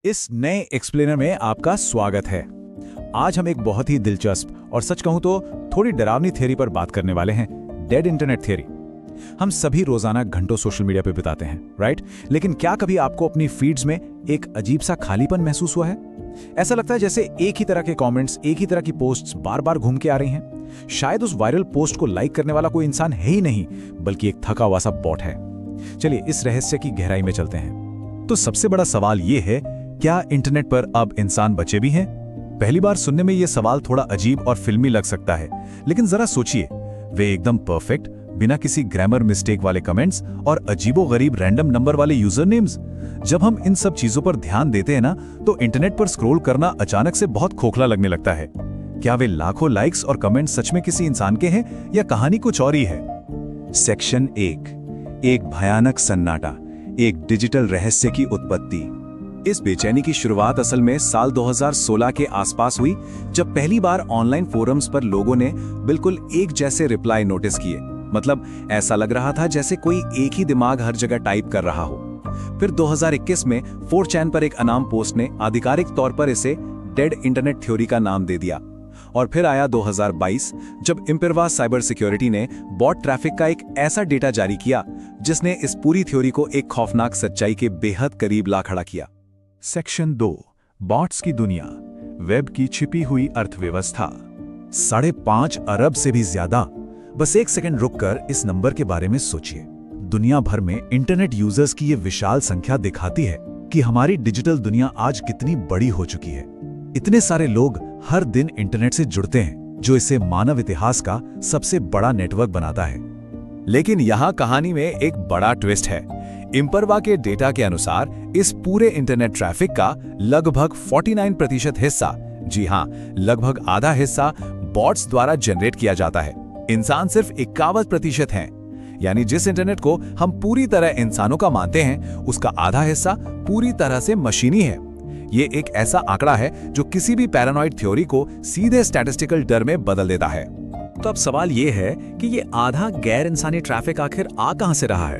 इस नए एक्सप्लेनर में आपका स्वागत है। आज हम एक बहुत ही दिलचस्प और सच कहूं तो थोड़ी डरावनी थ्योरी पर बात करने वाले हैं, डेड इंटरनेट थ्योरी। हम सभी रोजाना घंटों सोशल मीडिया पे बिताते हैं, राइट? लेकिन क्या कभी आपको अपनी फीड्स में एक अजीब सा खालीपन महसूस हुआ है? ऐसा लगता है जैसे एक ही तरह के कमेंट्स, एक ही तरह की पोस्ट्स बार-बार घूम के आ रही हैं। शायद उस वायरल पोस्ट को लाइक करने वाला कोई इंसान है ही नहीं, बल्कि एक थका हुआ सा बॉट है। चलिए इस रहस्य की गहराई में चलते हैं। तो सबसे बड़ा सवाल ये है, क्या इंटरनेट पर अब इंसान बचे भी हैं? पहली बार सुनने में यह सवाल थोड़ा अजीब और फिल्मी लग सकता है, लेकिन जरा सोचिए, वे एकदम परफेक्ट, बिना किसी ग्रामर मिस्टेक वाले कमेंट्स और अजीबोगरीब रैंडम नंबर वाले यूजर नेम्स। जब हम इन सब चीजों पर ध्यान देते हैं ना, तो इंटरनेट पर स्क्रॉल करना अचानक से बहुत खोखला लगने लगता है। क्या वे लाखों लाइक्स और कमेंट्स सच में किसी इंसान के हैं या कहानी कुछ और ही है? सेक्शन 1, एक भयानक सन्नाटा, एक डिजिटल रहस्य की उत्पत्ति। इस बेचैनी की शुरुआत असल में साल 2016 के आसपास हुई, जब पहली बार ऑनलाइन फोरम्स पर लोगों ने बिल्कुल एक जैसे रिप्लाई नोटिस किए। मतलब ऐसा लग रहा था जैसे कोई एक ही दिमाग हर जगह टाइप कर रहा हो। फिर 2021 में 4chan पर एक अनाम पोस्ट ने आधिकारिक तौर पर इसे डेड इंटरनेट थ्योरी का नाम दे दिया। और फिर आया 2022, जब इम्पिरवा साइबर सिक्योरिटी ने बॉट ट्रैफिक का एक ऐसा डेटा जारी किया जिसने इस पूरी थ्योरी को एक खौफनाक सच्चाई के बेहद करीब ला खड़ा किया। सेक्शन 2, बॉट्स की दुनिया, वेब की छिपी हुई अर्थव्यवस्था। 5.5 अरब से भी ज्यादा। बस एक सेकंड रुककर इस नंबर के बारे में सोचिए। दुनिया भर में इंटरनेट यूजर्स की ये विशाल संख्या दिखाती है कि हमारी डिजिटल दुनिया आज कितनी बड़ी हो चुकी है। इतने सारे लोग हर दिन इंटरनेट से जुड़ते हैं, जो इसे मानव इतिहास का सबसे बड़ा नेटवर्क बनाता है। लेकिन यहाँ कहानी में एक बड़ा ट्विस्ट है। इम्परवा के डेटा के अनुसार इस पूरे इंटरनेट ट्रैफिक का लगभग 49% हिस्सा, जी हाँ, लगभग आधा हिस्सा बॉट्स द्वारा जनरेट किया जाता है। इंसान सिर्फ 51% हैं। यानी जिस इंटरनेट को हम पूरी तरह इंसानों का मानते हैं, उसका आधा हिस्सा पूरी तरह से मशीनी है। ये एक ऐसा आंकड़ा है जो किसी भी पैरानॉइड थ्योरी को सीधे स्टैटिस्टिकल डर में बदल देता है। तो अब सवाल ये है कि ये आधा गैर इंसानी ट्रैफिक आखिर आ कहां से रहा है?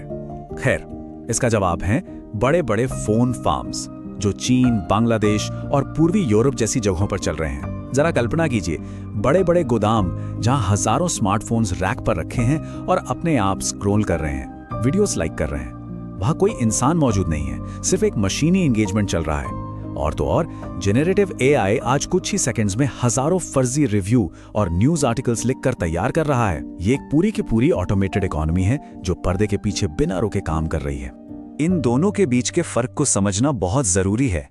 खैर, इसका जवाब है बड़े बड़े फोन फार्म्स, जो चीन, बांग्लादेश और पूर्वी यूरोप जैसी जगहों पर चल रहे हैं। जरा कल्पना कीजिए, बड़े बड़े गोदाम जहां हजारों स्मार्टफोन्स रैक पर रखे हैं और अपने आप स्क्रॉल कर रहे हैं, वीडियोस लाइक कर रहे हैं। वहां कोई इंसान मौजूद नहीं है, सिर्फ एक मशीनी एंगेजमेंट चल रहा है। और तो और, जेनरेटिव एआई आज कुछ ही सेकंड्स में हजारों फर्जी रिव्यू और न्यूज आर्टिकल्स लिखकर तैयार कर रहा है। ये एक पूरी की पूरी ऑटोमेटेड इकोनॉमी है जो पर्दे के पीछे बिना रुके काम कर रही है। इन दोनों के बीच के फर्क को समझना बहुत जरूरी है।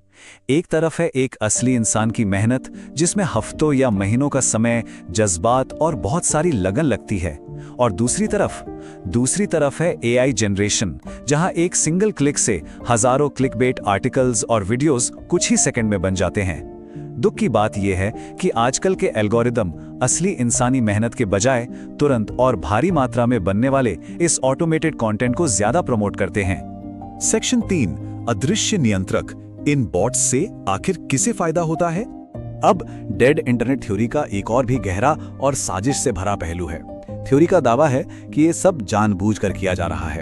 एक तरफ है एक असली इंसान की मेहनत, जिसमें हफ्तों या महीनों का समय, जज्बात और बहुत सारी लगन लगती है, और दूसरी तरफ है एआई जनरेशन, जहां एक सिंगल क्लिक से हजारों क्लिकबेट आर्टिकल्स और वीडियोस कुछ ही सेकंड में बन जाते हैं। दुख की बात यह है कि आजकल के एल्गोरिदम असली इंसानी मेहनत के बजाय तुरंत और भारी मात्रा में बनने वाले इस ऑटोमेटेड कंटेंट को ज्यादा प्रमोट करते हैं। सेक्शन 3, अदृश्य नियंत्रक। इन बॉट्स से आखिर किसे फायदा होता है? अब डेड इंटरनेट थ्योरी का एक और भी गहरा और साजिश से भरा पहलू है। थ्योरी का दावा है कि ये सब जानबूझकर किया जा रहा है।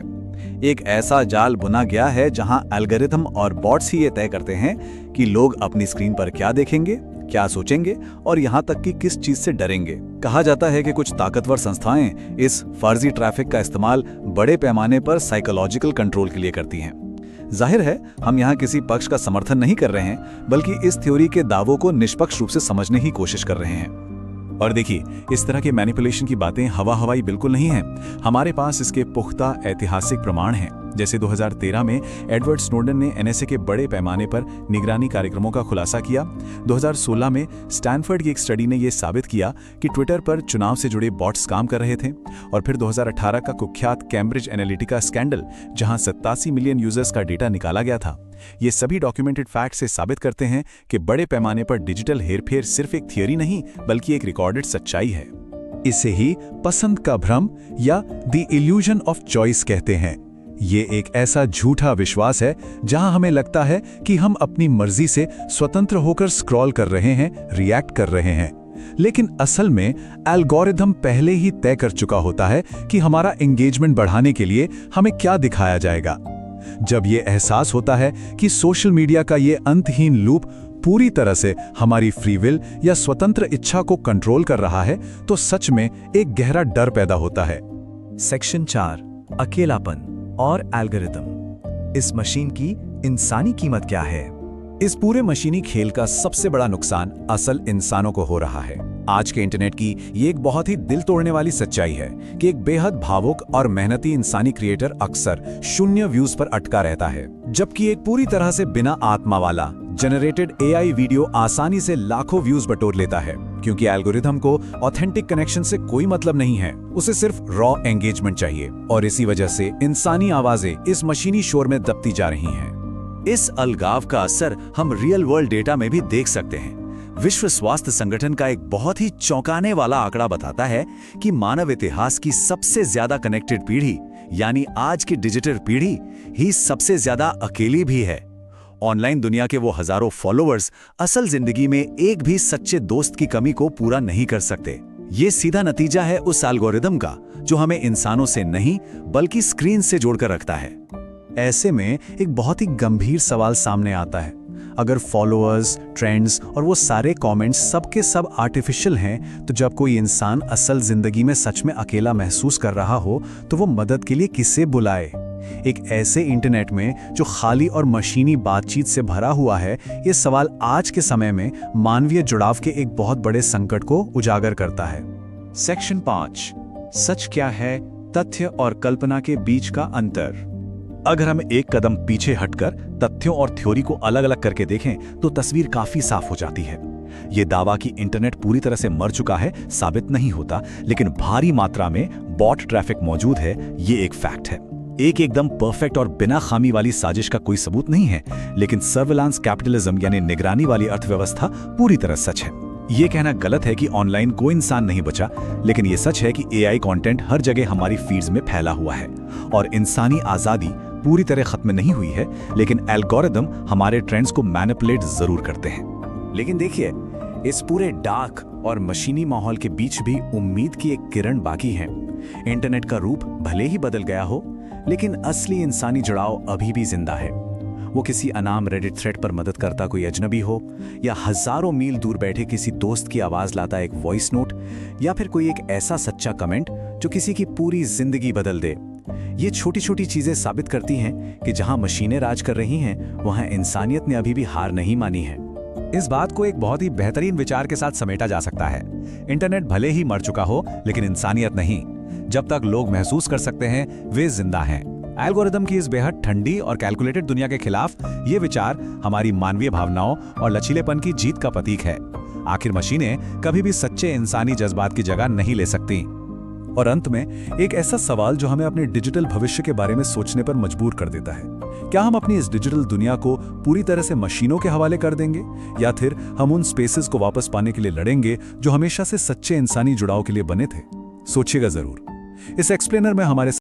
एक ऐसा जाल बुना गया है जहां एल्गोरिथम और बॉट्स ही ये तय करते हैं कि लोग अपनी स्क्रीन पर क्या देखेंगे, क्या सोचेंगे और यहां तक कि किस चीज से डरेंगे। कहा जाता है कि कुछ ताकतवर संस्थाएं इस फर्जी ट्रैफिक का इस्तेमाल बड़े पैमाने पर साइकोलॉजिकल कंट्रोल के लिए करती हैं। जाहिर है, हम यहाँ किसी पक्ष का समर्थन नहीं कर रहे हैं, बल्कि इस थ्योरी के दावों को निष्पक्ष रूप से समझने की कोशिश कर रहे हैं। और देखिए, इस तरह के मैनिपुलेशन की बातें हवा-हवाई बिल्कुल नहीं है। हमारे पास इसके पुख्ता ऐतिहासिक प्रमाण हैं। जैसे 2013 में एडवर्ड स्नोडन ने एनएसए के बड़े पैमाने पर निगरानी कार्यक्रमों का खुलासा किया। 2016 में स्टैनफोर्ड की एक स्टडी ने यह साबित किया कि ट्विटर पर चुनाव से जुड़े बॉट्स काम कर रहे थे। और फिर 2018 का कुख्यात कैम्ब्रिज एनालिटिका स्कैंडल, जहां 87 मिलियन यूजर्स का डेटा निकाला गया था। ये सभी डॉक्यूमेंटेड फैक्ट से साबित करते हैं कि बड़े पैमाने पर डिजिटल हेरफेर सिर्फ एक थियोरी नहीं, बल्कि एक रिकॉर्डेड सच्चाई है। इसे ही पसंद का भ्रम या द इल्यूजन ऑफ चॉइस कहते हैं। ये एक ऐसा झूठा विश्वास है जहां हमें लगता है कि हम अपनी मर्जी से स्वतंत्र होकर स्क्रॉल कर रहे हैं, रिएक्ट कर रहे हैं। लेकिन असल में एल्गोरिथम पहले ही तय कर चुका होता है कि हमारा एंगेजमेंट बढ़ाने के लिए हमें क्या दिखाया जाएगा। जब ये एहसास होता है कि सोशल मीडिया का ये अंतहीन लूप पूरी तरह से हमारी फ्री विल या स्वतंत्र इच्छा को कंट्रोल कर रहा है, तो सच में एक गहरा डर पैदा होता है। सेक्शन 4, अकेलापन और एल्गोरिदम। इस मशीन की इंसानी कीमत क्या है? इस पूरे मशीनी खेल का सबसे बड़ा नुकसान असल इंसानों को हो रहा है। आज के इंटरनेट की ये एक बहुत ही दिल तोड़ने वाली सच्चाई है कि एक बेहद भावुक और मेहनती इंसानी क्रिएटर अक्सर 0 व्यूज पर अटका रहता है, जबकि एक पूरी तरह से बिना आत्मा वाला जनरेटेड एआई वीडियो आसानी से लाखों व्यूज बटोर लेता है, क्योंकि एल्गोरिथम को ऑथेंटिक कनेक्शन से कोई मतलब नहीं है, उसे सिर्फ रॉ एंगेजमेंट चाहिए। और इसी वजह से इंसानी आवाजें इस मशीनी शोर में दबती जा रही हैं। इस अलगाव का असर हम रियल वर्ल्ड डेटा में भी देख सकते हैं। विश्व स्वास्थ्य संगठन का एक बहुत ही चौंकाने वाला आंकड़ा बताता है कि मानव इतिहास की सबसे ज्यादा कनेक्टेड पीढ़ी, यानी आज की डिजिटल पीढ़ी ही सबसे ज्यादा अकेली भी है। ऑनलाइन दुनिया के वो हजारों फॉलोअर्स असल जिंदगी में एक भी सच्चे दोस्त की कमी को पूरा नहीं कर सकते। ये सीधा नतीजा है उस एल्गोरिदम का जो हमें इंसानों से नहीं बल्कि स्क्रीन से जोड़कर रखता है। ऐसे में एक बहुत ही गंभीर सवाल सामने आता है। अगर फॉलोअर्स, ट्रेंड्स और वो सारे कमेंट्स सब के सब आर्टिफिशियल हैं, तो जब कोई इंसान असल जिंदगी में सच में अकेला महसूस कर रहा हो, तो वो मदद के लिए किसे बुलाए? एक ऐसे इंटरनेट में जो खाली और मशीनी बातचीत से भरा हुआ है, ये सवाल आज के समय में मानवीय जुड़ाव के एक बहुत बड़े संकट को उजागर करता है। सेक्शन 5, सच क्या है, तथ्य और कल्पना के बीच का अंतर। अगर हम एक कदम पीछे हटकर तथ्यों और थ्योरी को अलग अलग करके देखें, तो तस्वीर काफी साफ हो जाती है। ये दावा कि इंटरनेट पूरी तरह से मर चुका है साबित नहीं होता, लेकिन भारी मात्रा में बॉट ट्रैफिक मौजूद है, ये एक फैक्ट है। एक एकदम परफेक्ट और बिना खामी वाली साजिश का कोई सबूत नहीं है, लेकिन सर्विलांस कैपिटलिज्म यानी निगरानी वाली अर्थव्यवस्था पूरी तरह सच है। ये कहना गलत है कि ऑनलाइन कोई इंसान नहीं बचा, लेकिन ये सच है कि एआई कंटेंट हर जगह हमारी फीड्स में फैला हुआ है और इंसानी आजादी पूरी तरह खत्म नहीं हुई है, लेकिन एल्गोरिदम हमारे ट्रेंड्स को मैनिपुलेट जरूर करते हैं। लेकिन देखिए, इस पूरे डार्क और मशीनी माहौल के बीच भी उम्मीद की एक किरण बाकी है। इंटरनेट का रूप भले ही बदल गया हो, लेकिन असली इंसानी जुड़ाव अभी भी जिंदा है। वो किसी अनाम रेडिट थ्रेड पर मदद करता कोई अजनबी हो, या हजारों मील दूर बैठे किसी दोस्त की आवाज लाता एक वॉइस नोट, या फिर कोई एक ऐसा सच्चा कमेंट जो किसी की पूरी जिंदगी बदल दे। ये छोटी छोटी चीजें साबित करती हैं कि जहां मशीनें राज कर रही हैं, वहां इंसानियत ने अभी भी हार नहीं मानी है। इस बात को एक बहुत ही बेहतरीन विचार के साथ समेटा जा सकता है। इंटरनेट भले ही मर चुका हो, लेकिन इंसानियत नहीं। जब तक लोग महसूस कर सकते हैं, वे जिंदा हैं। एल्गोरिदम की इस बेहद ठंडी और कैलकुलेटेड दुनिया के खिलाफ ये विचार हमारी मानवीय भावनाओं और लचीलेपन की जीत का प्रतीक है। आखिर मशीनें कभी भी सच्चे इंसानी जज्बात की जगह नहीं ले सकती। और अंत में एक ऐसा सवाल जो हमें अपने डिजिटल भविष्य के बारे में सोचने पर मजबूर कर देता है। क्या हम अपनी इस डिजिटल दुनिया को पूरी तरह से मशीनों के हवाले कर देंगे, या फिर हम उन स्पेसेस को वापस पाने के लिए लड़ेंगे जो हमेशा से सच्चे इंसानी जुड़ाव के लिए बने थे? सोचिएगा जरूर। इस एक्सप्लेनर में हमारे